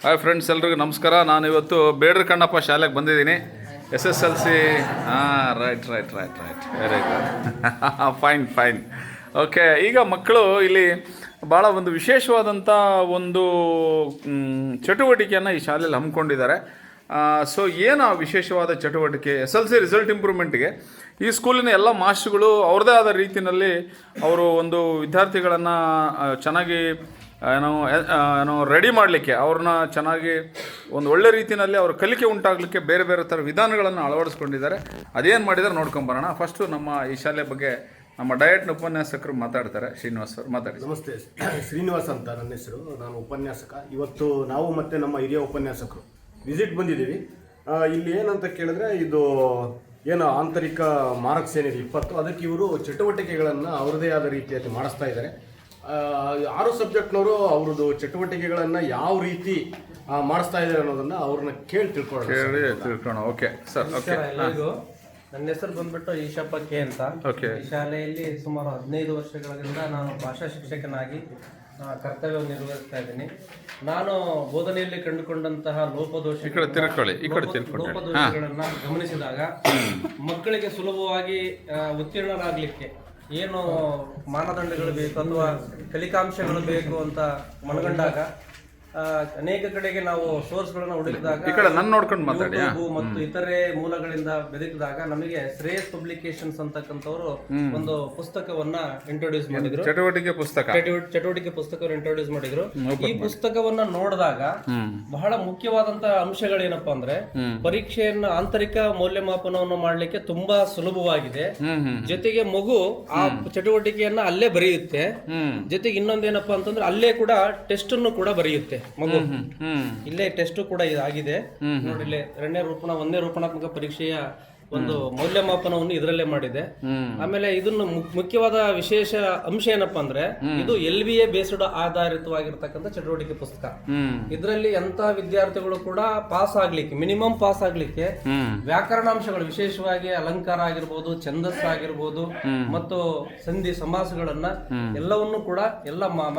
Hi friends, ಎಲ್ರಿಗೂ ನಮಸ್ಕಾರ. ನಾನು ಇವತ್ತು ಬೇಡ್ರ ಕಣ್ಣಪ್ಪ ಶಾಲೆಗೆ ಬಂದಿದ್ದೀನಿ. SSLC. Right very good. Fine. Okay, ಈಗ ಮಕ್ಕಳು ಇಲ್ಲಿ ಭಾಳ ಒಂದು ವಿಶೇಷವಾದಂಥ ಒಂದು ಚಟುವಟಿಕೆಯನ್ನು ಈ ಶಾಲೆಯಲ್ಲಿ ಹಮ್ಮಿಕೊಂಡಿದ್ದಾರೆ. ಸೊ ಏನು ಆ ವಿಶೇಷವಾದ ಚಟುವಟಿಕೆ? SSLC ರಿಸಲ್ಟ್ ಇಂಪ್ರೂವ್ಮೆಂಟ್ಗೆ ಈ ಸ್ಕೂಲಿನ ಎಲ್ಲ ಮಾಸ್ಟರ್ಗಳು ಅವ್ರದ್ದೇ ಆದ ರೀತಿಯಲ್ಲಿ ಅವರು ಒಂದು ವಿದ್ಯಾರ್ಥಿಗಳನ್ನು ಚೆನ್ನಾಗಿ ಏನೋ ರೆಡಿ ಮಾಡಲಿಕ್ಕೆ, ಅವ್ರನ್ನ ಚೆನ್ನಾಗಿ ಒಂದು ಒಳ್ಳೆ ರೀತಿಯಲ್ಲಿ ಅವ್ರ ಕಲಿಕೆ ಉಂಟಾಗಲಿಕ್ಕೆ ಬೇರೆ ಬೇರೆ ಥರ ವಿಧಾನಗಳನ್ನು ಅಳವಡಿಸ್ಕೊಂಡಿದ್ದಾರೆ. ಅದೇನು ಮಾಡಿದ್ದಾರೆ ನೋಡ್ಕೊಂಬರೋಣ. ಫಸ್ಟು ನಮ್ಮ ಈ ಶಾಲೆ ಬಗ್ಗೆ ನಮ್ಮ ಡಯಟ್ನ ಉಪನ್ಯಾಸಕರು ಮಾತಾಡ್ತಾರೆ. ಶ್ರೀನಿವಾಸ್ ಅವರು ಮಾತಾಡಿ. ನಮಸ್ತೆ, ಶ್ರೀನಿವಾಸ್ ಅಂತ ನನ್ನ ಹೆಸರು. ನಾನು ಉಪನ್ಯಾಸಕ. ಇವತ್ತು ನಾವು ಮತ್ತು ನಮ್ಮ ಹಿರಿಯ ಉಪನ್ಯಾಸಕರು ವಿಸಿಟ್ ಬಂದಿದ್ದೀವಿ. ಇಲ್ಲಿ ಏನಂತ ಕೇಳಿದ್ರೆ, ಇದು ಏನು ಆಂತರಿಕ ಮಾರ್ಕ್ಸ್ ಏನಿದೆ 20, ಅದಕ್ಕೆ ಇವರು ಚಟುವಟಿಕೆಗಳನ್ನು ಅವ್ರದ್ದೇ ಆದ ರೀತಿಯಲ್ಲಿ ಮಾಡಿಸ್ತಾ ಇದ್ದಾರೆ. 6 ಸಬ್ಜೆಕ್ಟ್ನವರು ಅವ್ರದ್ದು ಚಟುವಟಿಕೆಗಳನ್ನು ಯಾವ ರೀತಿ ಮಾಡಿಸ್ತಾ ಇದ್ದಾರೆ ಅನ್ನೋದನ್ನು ಅವ್ರನ್ನ ಕೇಳಿ ತಿಳ್ಕೊಳ್ಳೋಣ. Okay sir. ಓಕೆ, ನನ್ನ ಹೆಸರು ಬಂದ್ಬಿಟ್ಟು ಈಶಪ್ಪ ಕೆ ಅಂತ. ಈ ಶಾಲೆಯಲ್ಲಿ ಸುಮಾರು 15 ವರ್ಷಗಳಿಂದ ನಾನು ಭಾಷಾ ಶಿಕ್ಷಕನಾಗಿ ಕರ್ತವ್ಯ ನಿರ್ವಹಿಸ್ತಾ ಇದ್ದೀನಿ. ನಾನು ಬೋಧನೆಯಲ್ಲಿ ಕಂಡುಕೊಂಡಂತಹ ಲೋಪದೋಷಗಳನ್ನ ಗಮನಿಸಿದಾಗ ಮಕ್ಕಳಿಗೆ ಸುಲಭವಾಗಿ ಉತ್ತೀರ್ಣರಾಗಲಿಕ್ಕೆ ಏನು ಮಾನದಂಡಗಳು ಬೇಕು ಅಥವಾ ಕಲಿಕಾಂಶಗಳು ಬೇಕು ಅಂತ ಮನಗಂಡಾಗ ಅನೇಕ ಕಡೆಗೆ ನಾವು ಸೋರ್ಸ್ಗಳನ್ನ ಹುಡುಕಿದಾಗ ಮತ್ತು ಇತರೆ ಮೂಲಗಳಿಂದ ಬೆದಕಿದಾಗ ನಮಗೆ ಶ್ರೇಯಸ್ ಪಬ್ಲಿಕೇಶನ್ಸ್ ಅಂತಕ್ಕಂಥವ್ರು ಒಂದು ಪುಸ್ತಕವನ್ನ ಇಂಟ್ರೊಡ್ಯೂಸ್ ಮಾಡಿದ್ರು. ಚಟುವಟಿಕೆ ಪುಸ್ತಕವನ್ನು ಇಂಟ್ರೊಡ್ಯೂಸ್ ಮಾಡಿದ್ರು. ಈ ಪುಸ್ತಕವನ್ನ ನೋಡಿದಾಗ ಬಹಳ ಮುಖ್ಯವಾದಂತ ಅಂಶಗಳೇನಪ್ಪಾ ಅಂದ್ರೆ, ಪರೀಕ್ಷೆಯನ್ನ ಆಂತರಿಕ ಮೌಲ್ಯಮಾಪನವನ್ನು ಮಾಡ್ಲಿಕ್ಕೆ ತುಂಬಾ ಸುಲಭವಾಗಿದೆ. ಜೊತೆಗೆ ಮಗು ಆ ಚಟುವಟಿಕೆಯನ್ನ ಅಲ್ಲೇ ಬರೆಯುತ್ತೆ. ಜೊತೆಗೆ ಇನ್ನೊಂದೇನಪ್ಪಾ ಅಂತಂದ್ರೆ, ಅಲ್ಲೇ ಕೂಡ ಟೆಸ್ಟ್ ಅನ್ನು ಕೂಡ ಬರೆಯುತ್ತೆ ಮಗು. ಇಲ್ಲೇ ಟೆಸ್ಟ್ ಕೂಡ ಆಗಿದೆ ನೋಡಿ. ಇಲ್ಲೇ 1ನೇ ರೂಪಣಾತ್ಮಕ ಪರೀಕ್ಷೆಯ ಒಂದು ಮೌಲ್ಯಮಾಪನವನ್ನು ಇದರಲ್ಲೇ ಮಾಡಿದೆ. ಆಮೇಲೆ ಇದನ್ನು ಮುಖ್ಯವಾದ ವಿಶೇಷ ಅಂಶ ಏನಪ್ಪಾ ಅಂದ್ರೆ, ಇದು LVA ಬೇಸ್ಡ್ ಆಧಾರಿತವಾಗಿರ್ತಕ್ಕಂಥ ಚಟುವಟಿಕೆ ಪುಸ್ತಕ. ಇದರಲ್ಲಿ ಎಂತ ವಿದ್ಯಾರ್ಥಿಗಳು ಕೂಡ ಪಾಸ್ ಆಗ್ಲಿಕ್ಕೆ, ಮಿನಿಮಮ್ ಪಾಸ್ ಆಗ್ಲಿಕ್ಕೆ ವ್ಯಾಕರಣಾಂಶಗಳು, ವಿಶೇಷವಾಗಿ ಅಲಂಕಾರ ಆಗಿರ್ಬೋದು, ಛಂದಸ್ಸು ಆಗಿರ್ಬೋದು, ಮತ್ತು ಸಂಧಿ ಸಮಾಸಗಳನ್ನ ಎಲ್ಲವನ್ನು ಕೂಡ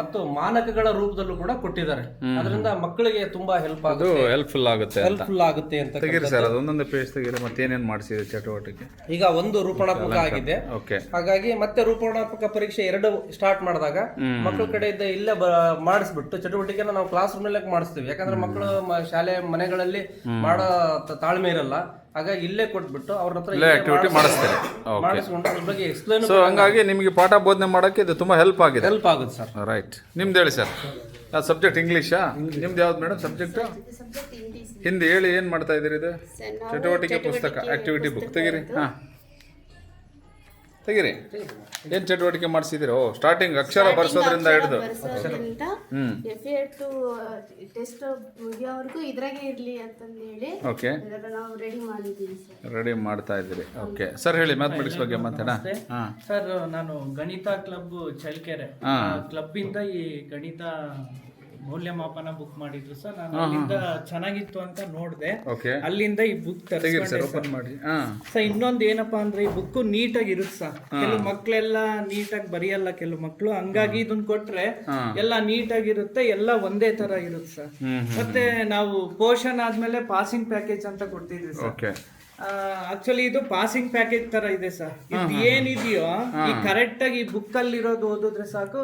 ಮತ್ತು ಮಾನಕಗಳ ರೂಪದಲ್ಲೂ ಕೂಡ ಕೊಟ್ಟಿದ್ದಾರೆ. ಅದರಿಂದ ಮಕ್ಕಳಿಗೆ ತುಂಬಾ ಹೆಲ್ಪ್ಫುಲ್ ಆಗುತ್ತೆ ಅಂತ. ಮತ್ತೇನೇನು ಮಾಡಿಸಿ ಚಟುವಟಿಕೆ ಈಗ ಒಂದು ರೂಪಣಾತ್ಮಕ ಆಗಿದೆ. ಹಾಗಾಗಿ ಮತ್ತೆ ರೂಪಣಾತ್ಮಕ ಪರೀಕ್ಷೆ 2 ಸ್ಟಾರ್ಟ್ ಮಾಡಿದಾಗ ಮಕ್ಕಳ ಕಡೆಯಿಂದ ಇಲ್ಲೇ ಮಾಡಿಸ್ಬಿಟ್ಟು ಚಟುವಟಿಕೆನ ನಾವು ಕ್ಲಾಸ್ ರೂಮ್ ನಲ್ಲೇ ಮಾಡಿಸ್ತೀವಿ. ಯಾಕಂದ್ರೆ ಮಕ್ಕಳು ಶಾಲೆ ಮನೆಗಳಲ್ಲಿ ಮಾಡೋ ತಾಳ್ಮೆ ಇರಲ್ಲ. ಹಾಗಾಗಿ ಇಲ್ಲೇ ಕೊಟ್ಬಿಟ್ಟು ಅವ್ರ ಹತ್ರ ಮಾಡಿಸ್ಕೊಂಡು ಅದ್ರ ಬಗ್ಗೆ ಎಕ್ಸ್ಪ್ಲೈನ್. ಸೊ ಹಂಗಾಗಿ ನಿಮಗೆ ಪಾಠ ಬೋಧನೆ ಮಾಡೋಕ್ಕೆ ಇದು ತುಂಬಾ ಹೆಲ್ಪ್ ಆಗುತ್ತೆ ಸರ್. ರೈಟ್. ನಿಮ್ದು ಹೇಳಿ ಸರ್. ಸಬ್ಜೆಕ್ಟ್ ಇಂಗ್ಲೀಷಾ? ನಿಮ್ದು ಯಾವ್ದು ಮೇಡಮ್ ಸಬ್ಜೆಕ್ಟ್? ಹಿಂದಿ. ಹೇಳಿ, ಏನು ಮಾಡ್ತಾ ಇದ್ದೀರಿ? ಇದು ಚಟುವಟಿಕೆ ಪುಸ್ತಕ, ಆಕ್ಟಿವಿಟಿ ಬುಕ್ ತೆಗೀರಿ. ತೆಗೀರಿ. ಏನು ಚಟುವಟಿಕೆ ಮಾಡಿಸಿದಿರೋ? ಸ್ಟಾರ್ಟಿಂಗ್ ಅಕ್ಷರ ಬರ್ಸೋದ್ರಿಂದ ಹಿಡಿದು ಟೆಸ್ಟ್ ಮುಗಿಯೋವರೆಗೂ ಇದ್ರಾಗೆ ಇರಲಿ ಅಂತಂದು ಹೇಳಿ ಓಕೆ ನಾವು ರೆಡಿ ಮಾಡ್ತಾ ಇದ್ದೀರಿ. ಓಕೆ ಸರ್, ಹೇಳಿ ಮ್ಯಾಥಮೆಟಿಕ್ಸ್ ಬಗ್ಗೆ ಮಾತಾಡ. ಸರ್, ನಾನು ಗಣಿತ ಕ್ಲಬ್ ಚಳ್ಳಕೆರೆ ಕ್ಲಬ್ ಇಂದ ಈ ಗಣಿತ ಮೌಲ್ಯಮಾಪನ ಬುಕ್ ಮಾಡಿದ್ರು ಸರ್. ನಾನು ಅಲ್ಲಿಂದ ಚೆನ್ನಾಗಿತ್ತು ಅಂತ ನೋಡಿದೆ. ಅಲ್ಲಿಂದ ಈ ಬುಕ್ ತರಿಸ್ಕೊಂಡೆ ಮಾಡಿ. ಸರ್, ಇನ್ನೊಂದು ಏನಪ್ಪಾ ಅಂದ್ರೆ, ಈ ಬುಕ್ ನೀಟಾಗಿ ಇರುತ್ತೆ ಸರ್. ಕೆಲವು ಮಕ್ಳೆಲ್ಲ ನೀಟಾಗಿ ಬರೆಯಲ್ಲ ಕೆಲವು ಮಕ್ಳು. ಹಂಗಾಗಿ ಇದನ್ನ ಕೊಟ್ರೆ ಎಲ್ಲ ನೀಟಾಗಿರುತ್ತೆ, ಎಲ್ಲ ಒಂದೇ ತರ ಇರುತ್ತೆ ಸರ್. ಮತ್ತೆ ನಾವು ಪೋಷನ್ ಆದ್ಮೇಲೆ ಪಾಸಿಂಗ್ ಪ್ಯಾಕೇಜ್ ಅಂತ ಕೊಡ್ತಿದ್ವಿ ಸರ್. ಆಕ್ಚುಲಿ ಇದು ಪಾಸಿಂಗ್ ಪ್ಯಾಕೇಜ್ ತರ ಇದೆ ಸರ್. ಇದು ಏನಿದೆಯೋ ಈ ಕರೆಕ್ಟ್ ಆಗಿ ಬುಕ್ ಅಲ್ಲಿ ಇರೋದು ಓದಿದ್ರೆ ಸಾಕು,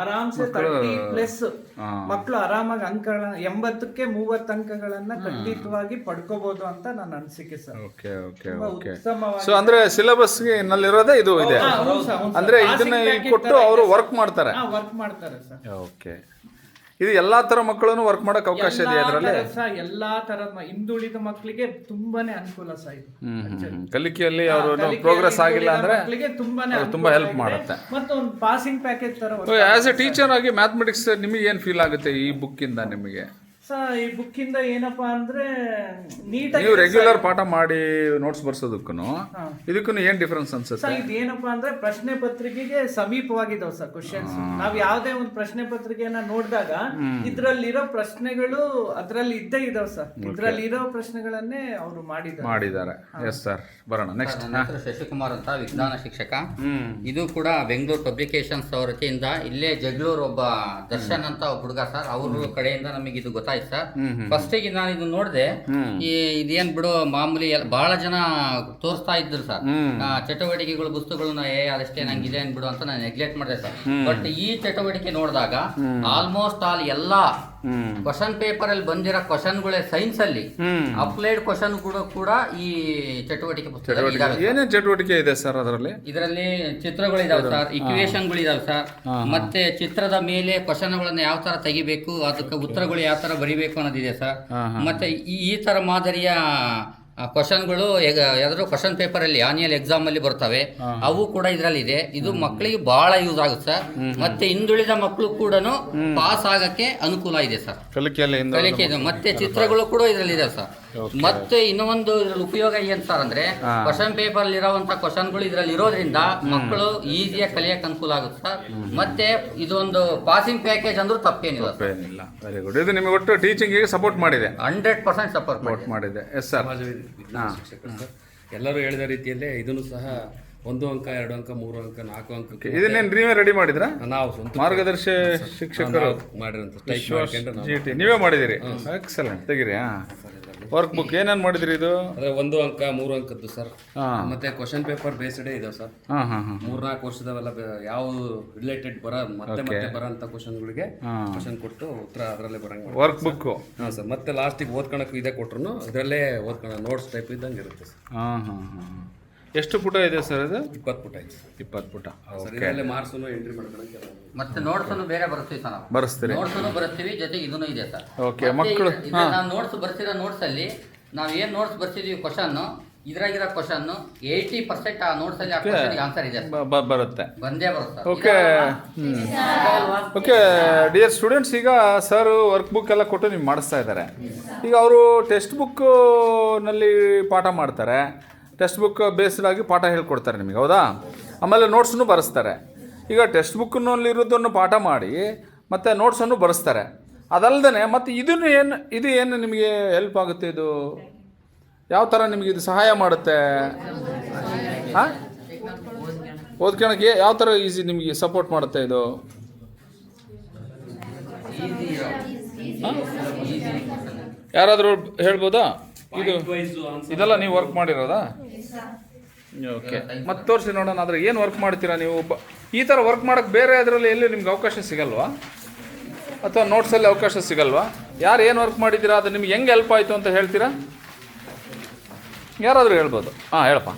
ಆರಾಮ್ಸೆ 30+ ಮಕ್ಕಳು ಆರಾಮಾಗಿ ಅಂಕಗಳ 80ಕ್ಕೆ 30 ಅಂಕಗಳನ್ನ ಖಂಡಿತವಾಗಿ ಪಡ್ಕೋಬಹುದು ಅಂತ ನನ್ನ ಅನಿಸಿಕೆ ಸರ್. ಸೊ ಅಂದ್ರೆ ಸಿಲೆಬಸ್ ನಲ್ಲಿರೋದೇ ಇದು ಇದೆ. ಅಂದ್ರೆ ಇದನ್ನ ಕೊಟ್ಟು ಅವರು ವರ್ಕ್ ಮಾಡ್ತಾರೆ ಸರ್. ಓಕೆ. ಇದು ಎಲ್ಲಾ ತರ ಮಕ್ಕಳನ್ನು ವರ್ಕ್ ಮಾಡಕ್ ಅವಕಾಶ ಇದೆ ಅದರಲ್ಲಿ. ಎಲ್ಲಾ ತರದ ಹಿಂದುಳಿದ ಮಕ್ಕಳಿಗೆ ತುಂಬಾನೇ ಅನುಕೂಲ ಸರ್ ಇದು. ಕಲಿಕೆಯಲ್ಲಿ ಅವರು ಪ್ರೋಗ್ರೆಸ್ ಆಗಿಲ್ಲ ಅಂದ್ರೆ ತುಂಬಾ ಹೆಲ್ಪ್ ಮಾಡುತ್ತೆ. ಮತ್ತು ಒಂದು ಪಾಸಿಂಗ್ ಪ್ಯಾಕೇಜ್ ತರ. ಆಸ್ ಎ ಟೀಚರ್ ಆಗಿ ಮ್ಯಾಥಮೆಟಿಕ್ಸ್ ನಿಮಗೆ ಏನ್ ಫೀಲ್ ಆಗುತ್ತೆ ಈ ಬುಕ್ ಇಂದ? ನಿಮಗೆ ಈ ಬುಕ್ ಇಂದ ಏನಪ್ಪಾ ಅಂದ್ರೆ, ನೀಟಾಗಿ ನೀವು ರೆಗ್ಯುಲರ್ ಪಾಠ ಮಾಡಿ ನೋಟ್ಸ್ ಬರ್ಸೋದಕ್ಕೂ ಇದಕ್ಕೂ ಏನ್ ಡಿಫರೆನ್ಸ್ ಅನ್ಸುತ್ತೆ? ಇದು ಏನಪ್ಪಾ ಅಂದ್ರೆ, ಪ್ರಶ್ನೆ ಪತ್ರಿಕೆಗೆ ಸಮೀಪವಾಗಿದಾವ್ ಸರ್ ಕ್ವಶನ್ಸ್. ನಾವ್ ಯಾವ್ದೇ ಒಂದು ಪ್ರಶ್ನೆ ಪತ್ರಿಕೆಯನ್ನ ನೋಡಿದಾಗ ಇದ್ರಲ್ಲಿರೋ ಪ್ರಶ್ನೆಗಳು ಅದ್ರಲ್ಲಿ ಇದ್ದೇ ಇದಾವ್ ಸರ್. ಇದ್ರಲ್ಲಿ ಇರೋ ಪ್ರಶ್ನೆಗಳನ್ನೇ ಅವರು ಮಾಡಿದ್ದಾರೆ. ಎಸ್ ಸರ್, ಬರೋಣ ನೆಕ್ಸ್ಟ್. ಶಶಿಕುಮಾರ್ ಅಂತ ವಿಜ್ಞಾನ ಶಿಕ್ಷಕ. ಇದು ಕೂಡ ಬೆಂಗಳೂರು ಪಬ್ಲಿಕೇಶನ್ಸ್ ಅವರ ವತಿಯಿಂದ ಇಲ್ಲೇ ಜಗಳೂರು ಒಬ್ಬ ದರ್ಶನ್ ಅಂತ ಒಬ್ಬ ಹುಡುಗ ಸರ್, ಅವ್ರ ಕಡೆಯಿಂದ ನಮಗೆ ಇದು ಗೊತ್ತಾಯ್ತು. ಆಯ್ತು ಸರ್. ಫಸ್ಟಿಗೆ ನಾನು ಇದು ನೋಡಿದೆ, ಇದೇನ್ ಬಿಡು ಮಾಮೂಲಿ ಬಹಳ ಜನ ತೋರಿಸ್ತಾ ಇದ್ರು ಸರ್ ಚಟುವಟಿಕೆಗಳು ಪುಸ್ತಕಗಳನ್ನ ಅದಷ್ಟೇ ನಂಗೆ ಇದೆ ಅನ್ಬಿಡು ಅಂತ ನಾನು ನೆಗ್ಲೆಕ್ಟ್ ಮಾಡಿದೆ ಸರ್. ಬಟ್ ಈ ಚಟುವಟಿಕೆ ನೋಡಿದಾಗ ಆಲ್ಮೋಸ್ಟ್ ಆಲ್ ಎಲ್ಲಾ ಕ್ವಶನ್ ಪೇಪರ್ ಅಲ್ಲಿ ಬಂದಿರೋ ಕ್ವಶನ್ಗಳೇ ಸೈನ್ಸ್ ಅಲ್ಲಿ ಅಪ್ಲೈಡ್ ಕ್ವಶನ್ ಕೂಡ ಈ ಚಟುವಟಿಕೆ ಪುಸ್ತಕ ಏನೇನು ಚಟುವಟಿಕೆ ಇದೆ ಸರ್ ಅದರಲ್ಲಿ? ಇದರಲ್ಲಿ ಚಿತ್ರಗಳು ಇದಾವೆ ಸರ್, ಇಕ್ವೇಶನ್ಗಳು ಇದಾವೆ ಸರ್, ಮತ್ತೆ ಚಿತ್ರದ ಮೇಲೆ ಕ್ವಶನ್ಗಳನ್ನ ಯಾವ ತರ ತೆಗಿಬೇಕು, ಅದಕ್ಕೆ ಉತ್ತರಗಳು ಯಾವ ತರ ಬರಿಬೇಕು ಅನ್ನೋದಿದೆ ಸರ್. ಮತ್ತೆ ಈ ತರ ಮಾದರಿಯ ಕ್ವಶನ್ಗಳು ಯಾವ್ದಾದ್ರು ಕ್ವಶನ್ ಪೇಪರ್ ಅಲ್ಲಿ ಆನ್ಯುವಲ್ ಎಕ್ಸಾಮ್ ಅಲ್ಲಿ ಬರ್ತವೆ, ಅವು ಕೂಡ ಇದರಲ್ಲಿ ಇದೆ. ಇದು ಮಕ್ಕಳಿಗೆ ಬಹಳ ಯೂಸ್ ಆಗುತ್ತೆ ಸರ್. ಮತ್ತೆ ಹಿಂದುಳಿದ ಮಕ್ಕಳು ಕೂಡ ಪಾಸ್ ಆಗಕ್ಕೆ ಅನುಕೂಲ ಇದೆ ಸರ್. ಕಲಿಕೆ ಮತ್ತೆ ಚಿತ್ರಗಳು ಕೂಡ ಇದರಲ್ಲಿ ಇದೆ ಸರ್. ಮತ್ತೆ ಇನ್ನೊಂದು ಇದ್ರಲ್ಲಿ ಉಪಯೋಗ ಏನ್ ಸರ್ ಅಂದ್ರೆ, ಕ್ವಶನ್ ಪೇಪರ್ ಅಲ್ಲಿ ಇರುವಂತ ಕ್ವಶನ್ಗಳು ಇದರಲ್ಲಿ ಇರೋದ್ರಿಂದ ಮಕ್ಕಳು ಈಸಿಯಾಗಿ ಕಲಿಯಕ್ಕೆ ಅನುಕೂಲ ಆಗುತ್ತೆ ಸರ್. ಮತ್ತೆ ಇದೊಂದು ಪಾಸಿಂಗ್ ಪ್ಯಾಕೇಜ್ ಅಂದ್ರೂ ತಪ್ಪೇನಿಲ್ಲ. Very good. ಇದು ನಿಮಗೆ ಒಟ್ಟು ಟೀಚಿಂಗ್ ಸಪೋರ್ಟ್ ಮಾಡಿದೆ? 100% ಸಪೋರ್ಟ್ ಮಾಡಿದೆ. Yes sir. ಎಲ್ಲರೂ ಹೇಳಿದ ರೀತಿಯಲ್ಲೇ ಇದನ್ನು ಸಹ 1 ಅಂಕ 2 ಅಂಕ 3 ಅಂಕ 4 ಅಂಕ ಇದನ್ನೇನು ನೀವೇ ರೆಡಿ ಮಾಡಿದ್ರಾ? ನಾವು ಸ್ವಂತ ಮಾರ್ಗದರ್ಶಿ ಶಿಕ್ಷಕರು ಮಾಡಿರೋಂಥ ನೀವೇ ಮಾಡಿದಿರಿ? ಎಕ್ಸಲೆಂಟ್. ತೆಗಿರಿ. ವರ್ಕ್ ಬುಕ್ ಏನೇನು ಮಾಡಿದಿರಿ? ಇದು 1 ಅಂಕ 3 ಅಂಕದ್ದು ಸರ್. ಮತ್ತೆ ಕ್ವಶನ್ ಪೇಪರ್ ಬೇಸ್ಡ್ ಇದೆ ಸರ್. 3-4 ವರ್ಷದವೆಲ್ಲ ಯಾವ ರಿಲೇಟೆಡ್ ಮತ್ತೆ ಬರೋಂಥ ಕ್ವಶನ್ಗಳಿಗೆ ಕ್ವಶನ್ ಕೊಟ್ಟು ಉತ್ತರ ಅದರಲ್ಲೇ ಬರಂಗ ವರ್ಕ್ ಬುಕ್. ಹಾಂ ಸರ್. ಮತ್ತೆ ಲಾಸ್ಟಿಗೆ ಓದ್ಕೊಳಕ್ಕೂ ಇದೆ ಕೊಟ್ರು ಇದರಲ್ಲೇ ಓದ್ಕೊಳ್ಳೋ ನೋಟ್ಸ್ ಟೈಪ್ ಇದ್ದಂಗೆ ಇರುತ್ತೆ ಸರ್. ಎಷ್ಟು ಪುಟ ಇದೆ ಸರ್ ಇದು? 20 ಪುಟ ಇದೆ. 20 ಪುಟ. ಇದರಲ್ಲೇ ಮಾರ್ಕ್ಸನ್ನು ಎಂಟ್ರಿ ಮಾಡ್ಕೊಳಕ್ಕೆ ಮತ್ತೆ ನೋಟ್ಸ್ ಬೇರೆ ಬರ್ತೀವಿ ಸರ್. ನಾವು ಬರ್ಸ್ತೀರಿ? ನೋಟ್ಸ್ ಬರ್ತೀವಿ, ಜೊತೆಗೆ ಇದನ್ನು ಇದೆ ಸರ್. ಓಕೆ. ಮಕ್ಕಳು ನಾವು ನೋಟ್ಸ್ ಬರ್ತಿರೋ ನೋಟ್ಸ್ ಅಲ್ಲಿ ನಾವು ಏನ್ ನೋಟ್ಸ್ ಬರ್ತಿದೀವಿ ಕ್ವಶನ್, ಇದ್ರಾಗಿರೋ ಕ್ವಶನ್ 80% ಆ ನೋಟ್ಸ್ ಅಲ್ಲಿ ಆನ್ಸರ್ ಇದೆ ಬರುತ್ತೆ, ಬಂದೇ ಬರುತ್ತೆ. ಓಕೆ. ಓಕೆ ಡಿಯರ್ ಸ್ಟೂಡೆಂಟ್ಸ್, ಈಗ ಸರ್ ವರ್ಕ್ ಬುಕ್ ಎಲ್ಲ ಕೊಟ್ಟು ನೀವು ಮಾಡಿಸ್ತಾ ಇದ್ದಾರೆ. ಈಗ ಅವರು ಟೆಕ್ಸ್ಟ್ ಬುಕ್ನಲ್ಲಿ ಪಾಠ ಮಾಡ್ತಾರೆ, ಟೆಕ್ಸ್ಟ್ ಬುಕ್ ಬೇಸ್ಡ್ ಆಗಿ ಪಾಠ ಹೇಳ್ಕೊಡ್ತಾರೆ ನಿಮಗೆ, ಹೌದಾ? ಆಮೇಲೆ ನೋಟ್ಸನ್ನು ಬರೆಸ್ತಾರೆ. ಈಗ ಟೆಕ್ಸ್ಟ್ ಬುಕ್ನಲ್ಲಿರೋದನ್ನು ಪಾಠ ಮಾಡಿ ಮತ್ತು ನೋಟ್ಸನ್ನು ಬರೆಸ್ತಾರೆ. ಅದಲ್ಲದೆ ಮತ್ತು ಇದು ಏನು ನಿಮಗೆ ಹೆಲ್ಪ್ ಆಗುತ್ತೆ? ಇದು ಯಾವ ಥರ ನಿಮಗೆ ಇದು ಸಹಾಯ ಮಾಡುತ್ತೆ? ಹಾಂ, ಓದ್ಕೊಳಕ್ಕೆ ಯಾವ ಥರ ಈಸಿ ನಿಮಗೆ ಸಪೋರ್ಟ್ ಮಾಡುತ್ತೆ ಇದು? ಯಾರಾದರೂ ಹೇಳ್ಬೋದಾ? ಇದೆಲ್ಲ ನೀವು ವರ್ಕ್ ಮಾಡಿರೋದಾ? ಓಕೆ. ಮತ್ತೆ ತೋರಿಸಿ ನೋಡೋಣ. ಆದರೆ ಏನು ವರ್ಕ್ ಮಾಡ್ತೀರಾ ನೀವು? ಈ ಥರ ವರ್ಕ್ ಮಾಡೋಕ್ಕೆ ಬೇರೆ ಅದರಲ್ಲಿ ಎಲ್ಲಿ ನಿಮ್ಗೆ ಅವಕಾಶ ಸಿಗಲ್ವಾ? ಅಥವಾ ನೋಟ್ಸಲ್ಲಿ ಅವಕಾಶ ಸಿಗಲ್ವಾ? ಯಾರು ಏನು ವರ್ಕ್ ಮಾಡಿದ್ದೀರಾ, ಅದು ನಿಮ್ಗೆ ಹೆಂಗೆ ಹೆಲ್ಪ್ ಆಯಿತು ಅಂತ ಹೇಳ್ತೀರಾ? ಯಾರಾದರೂ ಹೇಳ್ಬೋದು. ಹೇಳಪ್ಪ,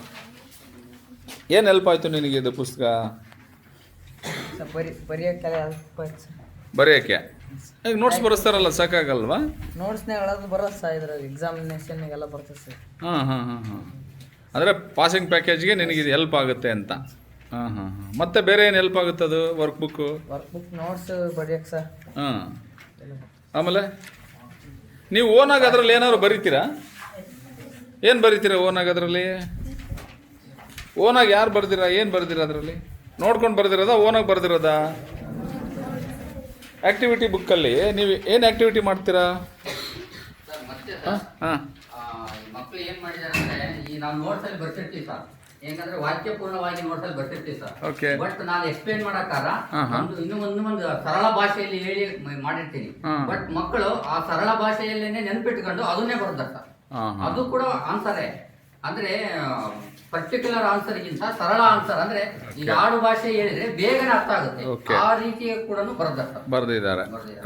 ಏನು ಹೆಲ್ಪ್ ಆಯಿತು ನಿನಗೆ ಇದು ಪುಸ್ತಕ ಬರೆಯೋಕ್ಕೆ? ಈಗ ನೋಟ್ಸ್ ಬರೆಸ್ತಾರಲ್ಲ, ಸಾಕಾಗಲ್ವಾ? ನೋಟ್ಸ್ನಾಗ ಬರೋದು ಇದ್ರಲ್ಲಿ ಎಕ್ಸಾಮಿನೇಷನ್ಗೆಲ್ಲ ಬರ್ತದೆ ಸರ್. ಹಾಂ. ಅಂದರೆ ಪಾಸಿಂಗ್ ಪ್ಯಾಕೇಜ್ಗೆ ನಿನಗೆ ಇದು ಹೆಲ್ಪ್ ಆಗುತ್ತೆ ಅಂತ. ಹಾಂ. ಮತ್ತೆ ಬೇರೆ ಏನು ಹೆಲ್ಪ್ ಆಗುತ್ತೆ ಅದು ವರ್ಕ್ ಬುಕ್ ನೋಟ್ಸ್ ಬರೆಯಕ್ಕೆ ಸರ್. ಆಮೇಲೆ ನೀವು ಓನಾಗಿ ಅದರಲ್ಲಿ ಏನಾದ್ರು ಬರೀತೀರಾ? ಏನು ಬರೀತೀರಾ ಓನಾಗಿ ಅದರಲ್ಲಿ? ಓನಾಗಿ ಯಾರು ಬರ್ದಿರಾ? ಏನು ಬರ್ದಿರಾ ಅದರಲ್ಲಿ? ನೋಡ್ಕೊಂಡು ಬರ್ದಿರೋದಾ, ಓನಾಗಿ ಬರ್ದಿರೋದಾ? ಆ್ಯಕ್ಟಿವಿಟಿ ಬುಕ್ಕಲ್ಲಿ ನೀವು ಏನು ಆ್ಯಕ್ಟಿವಿಟಿ ಮಾಡ್ತೀರಾ? ಮಕ್ಕಳು ಏನ್ ಮಾಡಿದಾರೆ ಅಂದ್ರೆ, ಈ ನಾವು ನೋಟ್ಸ್ ಅಲ್ಲಿ ಬರ್ತಿರ್ತೀವಿ ಸರ್, ಏನಂದ್ರೆ ವಾಕ್ಯಪೂರ್ಣವಾಗಿ ನೋಟ್ಸ್ ಅಲ್ಲಿ ಬರ್ತಿರ್ತೀವಿ ಸರ್. ಓಕೆ. ಬಟ್ ನಾನು ಎಕ್ಸ್ಪ್ಲೇನ್ ಮಾಡಕ್ಕಾರ ಒಂದು ಸರಳ ಭಾಷೆಯಲ್ಲಿ ಹೇಳಿ ಮಾಡಿರ್ತೀನಿ. ಬಟ್ ಮಕ್ಕಳು ಆ ಸರಳ ಭಾಷೆಯಲ್ಲೇನೆ ನೆನ್ಪಿಟ್ಕೊಂಡು ಅದನ್ನೇ ಬರ್ತಾರೆ ಸರ್. ಅದು ಕೂಡ ಆನ್ಸರೇ. ಅಂದ್ರೆ ಪರ್ಟಿಕ್ಯುಲರ್ ಆನ್ಸರ್ಗಿಂತ ಸರಳ ಆನ್ಸರ್, ಅಂದ್ರೆ ಈಗ ಆಡು ಭಾಷೆ ಹೇಳಿದ್ರೆ ಬೇಗನೆ ಅರ್ಥ ಆಗುತ್ತೆ, ಆ ರೀತಿ ಕೂಡ ಬರ್ದಿದ್ದಾರೆ.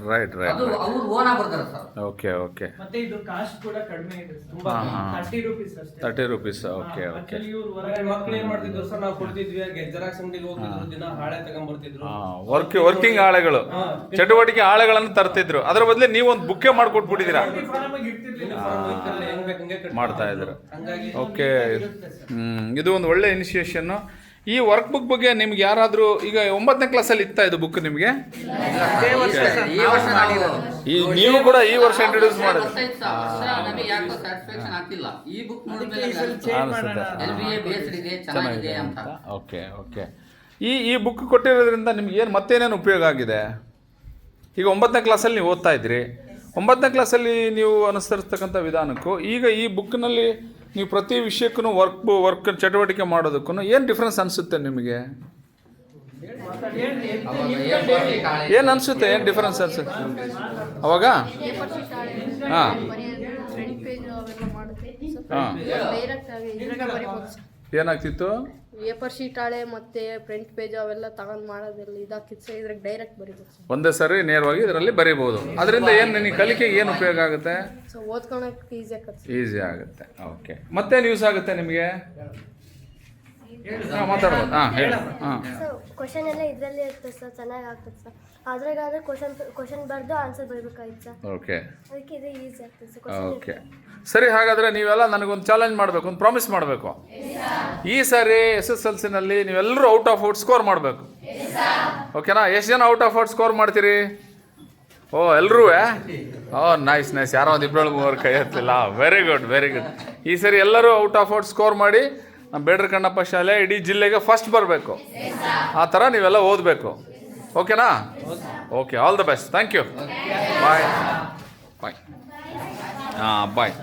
ರೈಟ್. ಅದು ಅವ್ರು ಓನಾ ಬರ್ದಾರೆ ಸರ್. ಓಕೆ. ಮತ್ತೆ ಇದು ಕಾಸ್ಟ್ ಕೂಡ ಕಡಿಮೆ ಇದೆ, ತುಂಬಾ 30 ರೂಪೀಸ್ ಅಷ್ಟೇ. 30 ರೂಪೀಸ್. ಓಕೆ. ಮಕ್ಕಳು ಏನ್ ಮಾಡ್ತಿದ್ರು ಸರ್, ನಾವು ಕೊಡ್ತಿದ್ವಿ, ಜೆರಾಕ್ಸ್ ಅಂಗಡಿಗೆ ಹೋಗ್ತಿದ್ರು, ದಿನ ಹಾಳೆ ತಗೊಂಡ್ಬರ್ತಿದ್ರು. ವರ್ಕಿಂಗ್ ಹಾಳೆಗಳು, ಚಟುವಟಿಕೆ ಹಾಳೆಗಳನ್ನು ತರ್ತಿದ್ರು. ಅದರ ಬದಲು ನೀವು ಒಂದು ಬುಕ್ಕೇ ಮಾಡ್ಕೊಟ್ಬಿಟ್ಟಿದ್ದೀರಾ, ಮಾಡ್ತಾ ಇದ್ರು. ಓಕೆ. ಇದು ಒಂದು ಒಳ್ಳೆ ಇನಿಷಿಯೇಷನ್ನು. ಈ ವರ್ಕ್ ಬುಕ್ ಬಗ್ಗೆ ನಿಮ್ಗೆ ಯಾರಾದರೂ ಈಗ 9ನೇ ಕ್ಲಾಸಲ್ಲಿ ಇತ್ತಾ ಇದು ಬುಕ್ ನಿಮಗೆ? ನೀವು ಕೂಡ ಈ ವರ್ಷ ಇಂಟ್ರೊಡ್ಯೂಸ್ ಮಾಡಿದ್ರಿ. ಓಕೆ. ಈ ಬುಕ್ ಕೊಟ್ಟಿರೋದ್ರಿಂದ ನಿಮ್ಗೆ ಏನು ಮತ್ತೇನೇನು ಉಪಯೋಗ ಆಗಿದೆ? ಈಗ 9ನೇ ಕ್ಲಾಸಲ್ಲಿ ನೀವು ಓದ್ತಾ ಇದ್ರಿ. 9ನೇ ಕ್ಲಾಸಲ್ಲಿ ನೀವು ಅನುಸರಿಸ್ತಕ್ಕಂಥ ವಿಧಾನಕ್ಕೂ ಈಗ ಈ ಬುಕ್ನಲ್ಲಿ ನೀವು ಪ್ರತಿ ವಿಷಯಕ್ಕೂ ವರ್ಕ್ ಚಟುವಟಿಕೆ ಮಾಡೋದಕ್ಕೂ ಏನು ಡಿಫ್ರೆನ್ಸ್ ಅನಿಸುತ್ತೆ ನಿಮಗೆ? ಏನು ಅನಿಸುತ್ತೆ? ಏನು ಡಿಫ್ರೆನ್ಸ್ ಅನಿಸುತ್ತೆ ಅವಾಗ? ಹಾಂ ಫ್ರಂಟ್ ಪೇಜ್ ಅವೆಲ್ಲ ಮಾಡುತ್ತೆ ಹಾಂ ಡೈರೆಕ್ಟ್ ಆಗಿ ಇದ್ರಾಗ ಬರಿಬೋದು ಸರ್. ಏನಾಗ್ತಿತ್ತು? ಪೇಪರ್ ಶೀಟ್ ಹಾಳೆ ಮತ್ತೆ ಫ್ರಂಟ್ ಪೇಜ್ ಅವೆಲ್ಲ ತಗೊಂಡ್ ಮಾಡೋದೆಲ್ಲ ಇದಾಕಿತ್ತು ಸರ್. ಇದ್ರಾಗ ಡೈರೆಕ್ಟ್ ಬರಿಬೋದು ಸರ್. ಒಂದೇ ಸರಿ ನೇರವಾಗಿ ಇದರಲ್ಲಿ ಬರೀಬೋದು. ಅದರಿಂದ ಏನು ನಿನಗೆ ಕಲಿಕೆಗೆ ಏನು ಉಪಯೋಗ ಆಗುತ್ತೆ? ಸೊ ಓದ್ಕೊಳಕ್ಕೆ ಈಸಿ ಆಗತ್ತೆ. ಈಸಿ ಆಗುತ್ತೆ. ಓಕೆ, ಮತ್ತೇನು ಯೂಸ್ ಆಗುತ್ತೆ ನಿಮಗೆ? ಮಾತಾಡ್ಬೋದು. ಹಾಂ ಹೇಳಿ. ಹಾಂ ಸರ್ ಕ್ವಶನ್ ಎಲ್ಲ ಇದರಲ್ಲಿ ಇರ್ತದೆ ಸರ್, ಚೆನ್ನಾಗಿ ಆಗ್ತದೆ ಸರ್. ಅದ್ರಾಗಾದ್ರೆ ಕ್ವಶನ್ ಬರೆದು ಆನ್ಸರ್ ಬರಬೇಕಾಗಿತ್ತು ಸರ್. ಓಕೆ ಅದಕ್ಕೆ ಇದು ಈಸಿ ಆಗ್ತದೆ ಸರ್. ಓಕೆ ಸರಿ, ಹಾಗಾದರೆ ನೀವೆಲ್ಲ ನನಗೊಂದು ಚಾಲೆಂಜ್ ಮಾಡಬೇಕು, ಒಂದು ಪ್ರಾಮಿಸ್ ಮಾಡಬೇಕು. ಈ ಸಾರಿ SSLCನಲ್ಲಿ ನೀವೆಲ್ಲರೂ ಔಟ್ ಆಫ್ ಔಟ್ ಸ್ಕೋರ್ ಮಾಡಬೇಕು. ಓಕೆನಾ? ಎಷ್ಟು ಜನ ಔಟ್ ಆಫ್ ಔಟ್ ಸ್ಕೋರ್ ಮಾಡ್ತೀರಿ? ಓ ಎಲ್ಲರೂ? Nice nice. ಯಾರೋ ಒಂದು ಇಬ್ಬರು ಮೂವರು ಕೈ ಎತ್ತಲಿಲ್ಲ. Very good very good. ಈ ಸರಿ ಎಲ್ಲರೂ ಔಟ್ ಆಫ್ ಔಟ್ ಸ್ಕೋರ್ ಮಾಡಿ ನಮ್ಮ ಬೇಡ್ರ ಕಣ್ಣಪ್ಪ ಶಾಲೆ ಇಡೀ ಜಿಲ್ಲೆಗೆ ಫಸ್ಟ್ ಬರಬೇಕು. ಆ ಥರ ನೀವೆಲ್ಲ ಓದಬೇಕು. ಓಕೆನಾ? Okay, all the best. Thank you. Bye bye. ಹಾಂ ಬಾಯ್.